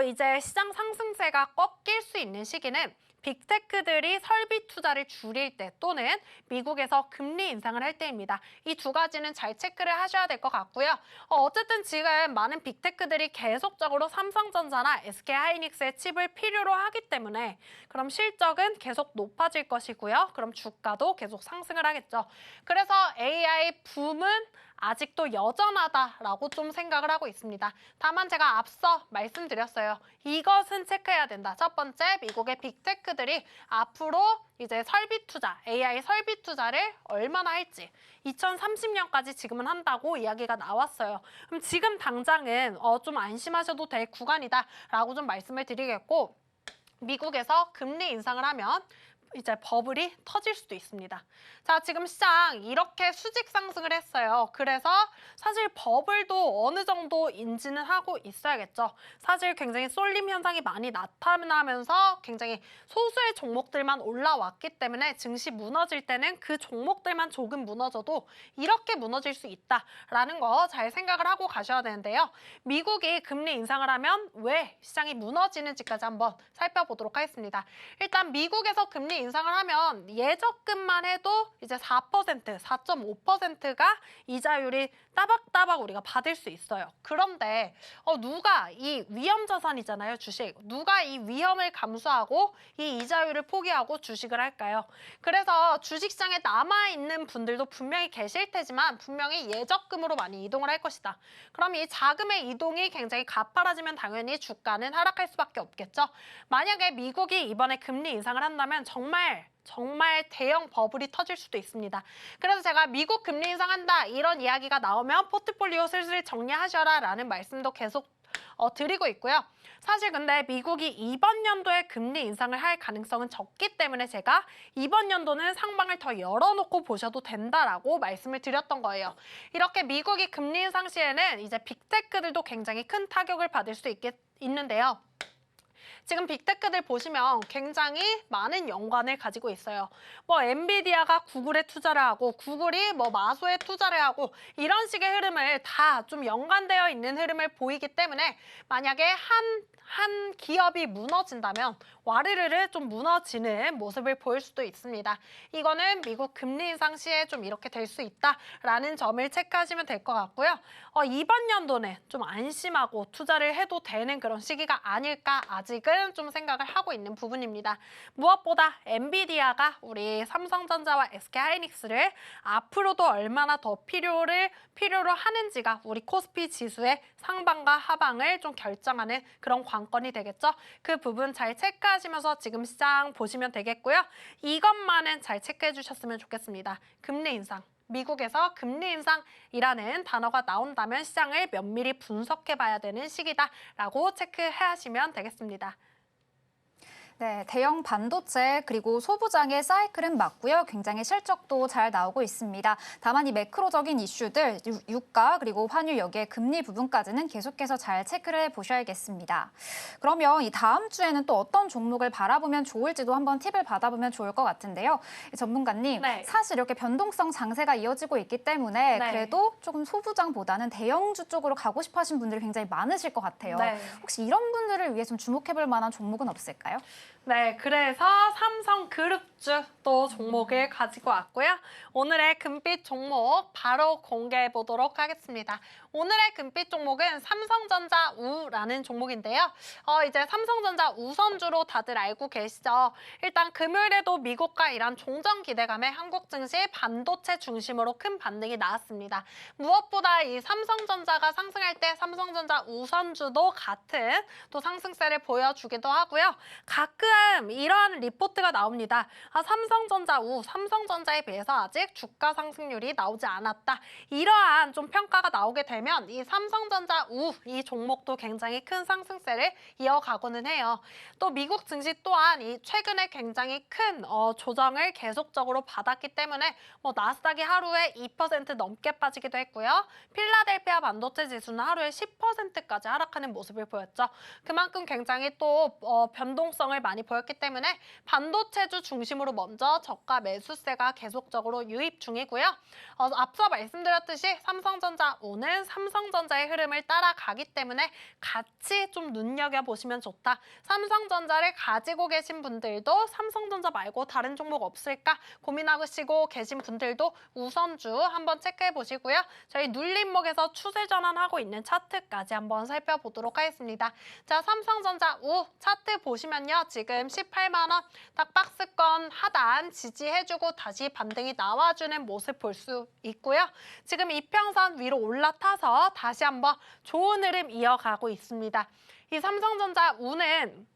이제 시장 상승세가 꺾일 수 있는 시기는 빅테크들이 설비 투자를 줄일 때 또는 미국에서 금리 인상을 할 때입니다. 이 두 가지는 잘 체크를 하셔야 될 것 같고요. 어쨌든 지금 많은 빅테크들이 계속적으로 삼성전자나 SK하이닉스의 칩을 필요로 하기 때문에 그럼 실적은 계속 높아질 것이고요. 그럼 주가도 계속 상승을 하겠죠. 그래서 AI 붐은 아직도 여전하다라고 좀 생각을 하고 있습니다. 다만 제가 앞서 말씀드렸어요. 이것은 체크해야 된다. 첫 번째, 미국의 빅테크들이 앞으로 이제 설비 투자, AI 설비 투자를 얼마나 할지 2030년까지 지금은 한다고 이야기가 나왔어요. 그럼 지금 당장은 좀 안심하셔도 될 구간이다라고 좀 말씀을 드리겠고, 미국에서 금리 인상을 하면 이제 버블이 터질 수도 있습니다. 자, 지금 시장 이렇게 수직 상승을 했어요. 그래서 사실 버블도 어느 정도 인지는 하고 있어야겠죠. 사실 굉장히 쏠림 현상이 많이 나타나면서 굉장히 소수의 종목들만 올라왔기 때문에 증시 무너질 때는 그 종목들만 조금 무너져도 이렇게 무너질 수 있다라는 거 잘 생각을 하고 가셔야 되는데요. 미국이 금리 인상을 하면 왜 시장이 무너지는지까지 한번 살펴보도록 하겠습니다. 일단 미국에서 금리 인상을 하면 예적금만 해도 이제 4%, 4.5%가 이자율이 따박따박 우리가 받을 수 있어요. 그런데 누가 이 위험 자산이잖아요, 주식. 누가 이 위험을 감수하고 이 이자율을 포기하고 주식을 할까요? 그래서 주식시장에 남아있는 분들도 분명히 계실 테지만 분명히 예적금으로 많이 이동을 할 것이다. 그럼 이 자금의 이동이 굉장히 가파라지면 당연히 주가는 하락할 수밖에 없겠죠. 만약에 미국이 이번에 금리 인상을 한다면 정말 대형 버블이 터질 수도 있습니다. 그래서 제가 미국 금리 인상한다 이런 이야기가 나오면 포트폴리오 슬슬 정리하셔라 라는 말씀도 계속 드리고 있고요. 사실 근데 미국이 이번 연도에 금리 인상을 할 가능성은 적기 때문에 제가 이번 연도는 상방을 더 열어놓고 보셔도 된다라고 말씀을 드렸던 거예요. 이렇게 미국이 금리 인상 시에는 이제 빅테크들도 굉장히 큰 타격을 받을 수 있는데요. 지금 빅테크들 보시면 굉장히 많은 연관을 가지고 있어요. 뭐 엔비디아가 구글에 투자를 하고 구글이 뭐 마소에 투자를 하고 이런 식의 흐름을 다 좀 연관되어 있는 흐름을 보이기 때문에 만약에 한 기업이 무너진다면 와르르르 좀 무너지는 모습을 보일 수도 있습니다. 이거는 미국 금리 인상 시에 좀 이렇게 될 수 있다라는 점을 체크하시면 될 것 같고요. 이번 연도는 좀 안심하고 투자를 해도 되는 그런 시기가 아닐까 아직은 좀 생각을 하고 있는 부분입니다. 무엇보다 엔비디아가 우리 삼성전자와 SK하이닉스를 앞으로도 얼마나 더 필요로 하는지가 우리 코스피 지수의 상방과 하방을 좀 결정하는 그런 관건이 되겠죠. 그 부분 잘 체크하시면서 지금 시장 보시면 되겠고요. 이것만은 잘 체크해 주셨으면 좋겠습니다. 금리 인상. 미국에서 금리 인상이라는 단어가 나온다면 시장을 면밀히 분석해 봐야 되는 시기다라고 체크하시면 되겠습니다. 네, 대형 반도체 그리고 소부장의 사이클은 맞고요. 굉장히 실적도 잘 나오고 있습니다. 다만 이 매크로적인 이슈들, 유가 그리고 환율 여기에 금리 부분까지는 계속해서 잘 체크를 해보셔야겠습니다. 그러면 이 다음 주에는 또 어떤 종목을 바라보면 좋을지도 한번 팁을 받아보면 좋을 것 같은데요. 전문가님, 네. 사실 이렇게 변동성 장세가 이어지고 있기 때문에 네. 그래도 조금 소부장보다는 대형주 쪽으로 가고 싶어 하시는 분들이 굉장히 많으실 것 같아요. 네. 혹시 이런 분들을 위해 좀 주목해볼 만한 종목은 없을까요? 네, 그래서 삼성그룹주 또 종목을 가지고 왔고요. 오늘의 금빛 종목 바로 공개해 보도록 하겠습니다. 오늘의 금빛 종목은 삼성전자 우라는 종목인데요. 이제 삼성전자 우선주로 다들 알고 계시죠? 일단 금요일에도 미국과 이란 종전 기대감에 한국 증시 반도체 중심으로 큰 반등이 나왔습니다. 무엇보다 이 삼성전자가 상승할 때 삼성전자 우선주도 같은 또 상승세를 보여주기도 하고요. 가끔 이러한 리포트가 나옵니다. 삼성전자에 비해서 아직 주가 상승률이 나오지 않았다. 이러한 좀 평가가 나오게 되면 이 삼성전자 이 종목도 굉장히 큰 상승세를 이어가고는 해요. 또 미국 증시 또한 이 최근에 굉장히 큰 조정을 계속적으로 받았기 때문에 나스닥이 하루에 2% 넘게 빠지기도 했고요. 필라델피아 반도체 지수는 하루에 10%까지 하락하는 모습을 보였죠. 그만큼 굉장히 또 변동성을 많이 보였기 때문에 반도체주 중심으로 대응으로 먼저 저가 매수세가 계속적으로 유입 중이고요. 앞서 말씀드렸듯이 삼성전자 오는 삼성전자의 흐름을 따라가기 때문에 같이 좀 눈여겨보시면 좋다. 삼성전자를 가지고 계신 분들도 삼성전자 말고 다른 종목 없을까 고민하시고 계신 분들도 우선주 한번 체크해 보시고요. 저희 눌림목에서 추세 전환하고 있는 차트까지 한번 살펴보도록 하겠습니다. 자, 삼성전자 우 차트 보시면요. 지금 18만 원 딱 박스권 하단 지지해주고 다시 반등이 나와주는 모습 볼 수 있고요. 지금 이평선 위로 올라타서 다시 한번 좋은 흐름 이어가고 있습니다. 이 삼성전자 우는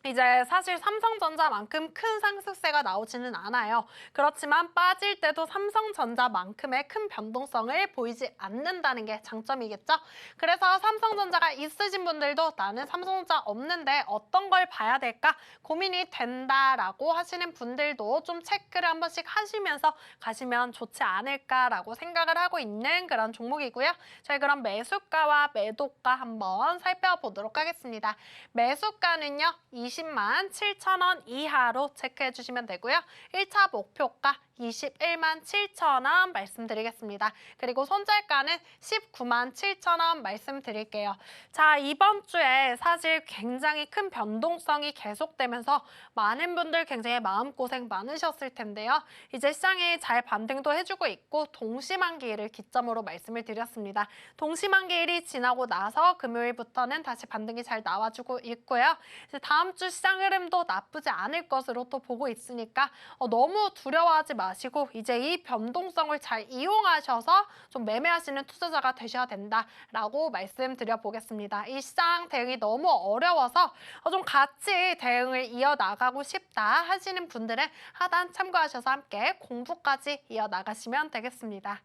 이제 사실 삼성전자만큼 큰 상승세가 나오지는 않아요. 그렇지만 빠질 때도 삼성전자만큼의 큰 변동성을 보이지 않는다는 게 장점이겠죠. 그래서 삼성전자가 있으신 분들도 나는 삼성전자 없는데 어떤 걸 봐야 될까 고민이 된다라고 하시는 분들도 좀 체크를 한 번씩 하시면서 가시면 좋지 않을까라고 생각을 하고 있는 그런 종목이고요. 저희 그럼 매수가와 매도가 한번 살펴보도록 하겠습니다. 매수가는요. 20만 7천 원 이하로 체크해 주시면 되고요. 1차 목표가 21만 7천 원 말씀드리겠습니다. 그리고 손절가는 19만 7천 원 말씀드릴게요. 자, 이번 주에 사실 굉장히 큰 변동성이 계속되면서 많은 분들 굉장히 마음고생 많으셨을 텐데요. 이제 시장이 잘 반등도 해주고 있고 동시만기일을 기점으로 말씀을 드렸습니다. 동시만기일이 지나고 나서 금요일부터는 다시 반등이 잘 나와주고 있고요. 이제 다음 주 시장 흐름도 나쁘지 않을 것으로 또 보고 있으니까 너무 두려워하지 마시고 이제 이 변동성을 잘 이용하셔서 좀 매매하시는 투자자가 되셔야 된다라고 말씀드려 보겠습니다. 이 시장 대응이 너무 어려워서 좀 같이 대응을 이어나가고 싶다 하시는 분들은 하단 참고하셔서 함께 공부까지 이어나가시면 되겠습니다.